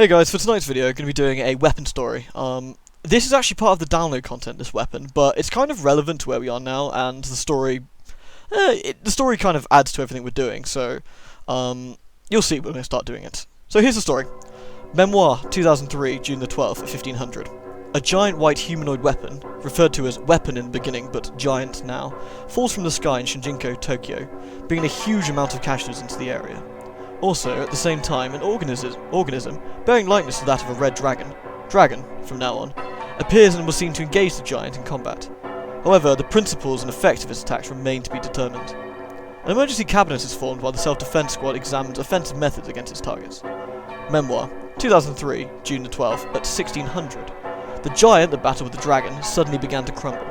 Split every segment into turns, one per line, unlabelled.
Hey guys, for tonight's video, I'm going to be doing a weapon story. This is actually part of the download content, this weapon, but it's kind of relevant to where we are now, and the story kind of adds to everything we're doing, so you'll see when we start doing it. So here's the story. Memoir, 2003, June the 12th, 1500. A giant white humanoid weapon, referred to as weapon in the beginning, but giant now, falls from the sky in Shinjinko, Tokyo, bringing a huge amount of casualties into the area. Also, at the same time, an organism bearing likeness to that of a red dragon from now on, appears and was seen to engage the giant in combat. However, the principles and effect of its attacks remain to be determined. An emergency cabinet is formed while the self-defense squad examines offensive methods against its targets. Memoir, 2003, June the 12th, at 1600. The giant that battled with the dragon suddenly began to crumble.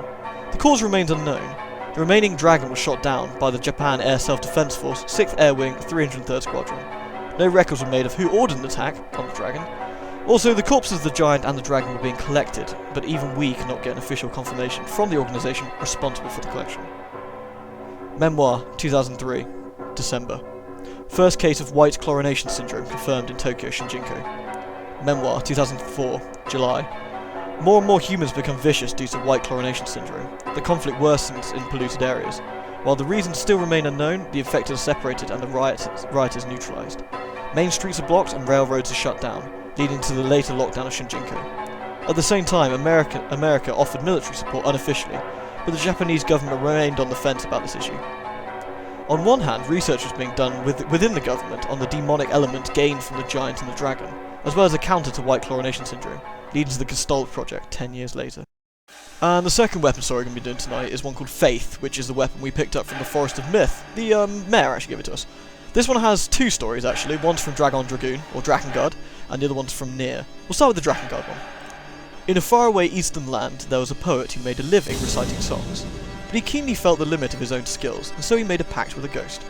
The cause remains unknown. The remaining dragon was shot down by the Japan Air Self-Defense Force 6th Air Wing 303rd Squadron. No records were made of who ordered an attack on the dragon. Also, the corpses of the giant and the dragon were being collected, but even we cannot get an official confirmation from the organisation responsible for the collection. Memoir, 2003, December. First case of white chlorination syndrome confirmed in Tokyo, Shinjinko. Memoir, 2004, July. More and more humans become vicious due to white chlorination syndrome. The conflict worsens in polluted areas. While the reasons still remain unknown, the affected are separated and the rioters neutralised. Main streets are blocked and railroads are shut down, leading to the later lockdown of Shinjinko. At the same time, America offered military support unofficially, but the Japanese government remained on the fence about this issue. On one hand, research was being done within the government on the demonic element gained from the giant and the dragon, as well as a counter to white chlorination syndrome, leading to the Gestalt project 10 years later. And the second weapon story we're going to be doing tonight is one called Faith, which is the weapon we picked up from the Forest of Myth. The mayor actually gave it to us. This one has two stories actually, one's from Dragon Dragoon, or Drakengard, and the other one's from Nier. We'll start with the Drakengard one. In a faraway eastern land, there was a poet who made a living reciting songs, but he keenly felt the limit of his own skills, and so he made a pact with a ghost.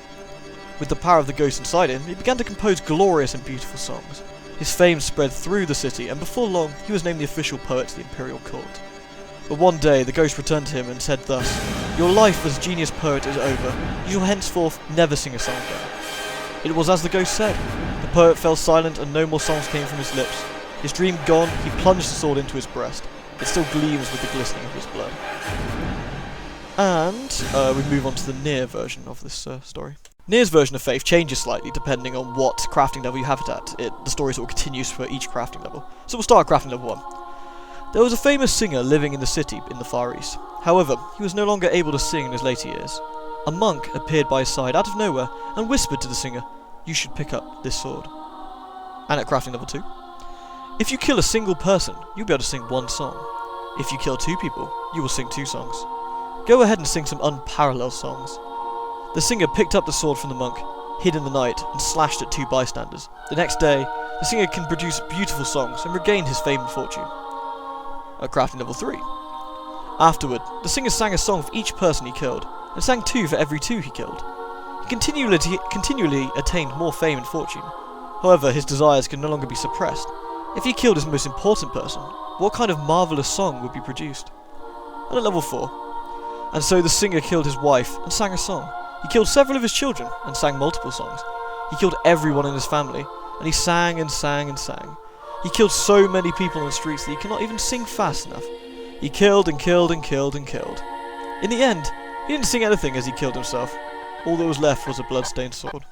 With the power of the ghost inside him, he began to compose glorious and beautiful songs. His fame spread through the city, and before long, he was named the official poet to the imperial court. But one day, the ghost returned to him and said thus, "Your life as genius poet is over. You shall henceforth never sing a song again." It was as the ghost said. The poet fell silent and no more songs came from his lips. His dream gone, he plunged the sword into his breast. It still gleams with the glistening of his blood. And we move on to the Nier version of this story. Nier's version of Faith changes slightly depending on what crafting level you have it at. The story sort of continues for each crafting level. So we'll start at crafting level 1. There was a famous singer living in the city in the Far East. However, he was no longer able to sing in his later years. A monk appeared by his side out of nowhere and whispered to the singer, "You should pick up this sword." And at crafting level 2. If you kill a single person, you'll be able to sing one song. If you kill 2 people, you will sing 2 songs. Go ahead and sing some unparalleled songs. The singer picked up the sword from the monk, hid in the night, and slashed at 2 bystanders. The next day, the singer can produce beautiful songs and regain his fame and fortune. At crafting level 3. Afterward, the singer sang a song for each person he killed, and sang 2 for every 2 he killed. He continually attained more fame and fortune. However, his desires could no longer be suppressed. If he killed his most important person, what kind of marvellous song would be produced? And at level 4. And so the singer killed his wife and sang a song. He killed several of his children and sang multiple songs. He killed everyone in his family, and he sang and sang and sang. He killed so many people in the streets that he cannot even sing fast enough. He killed and killed and killed and killed. In the end, he didn't sing anything as he killed himself. All that was left was a blood-stained sword.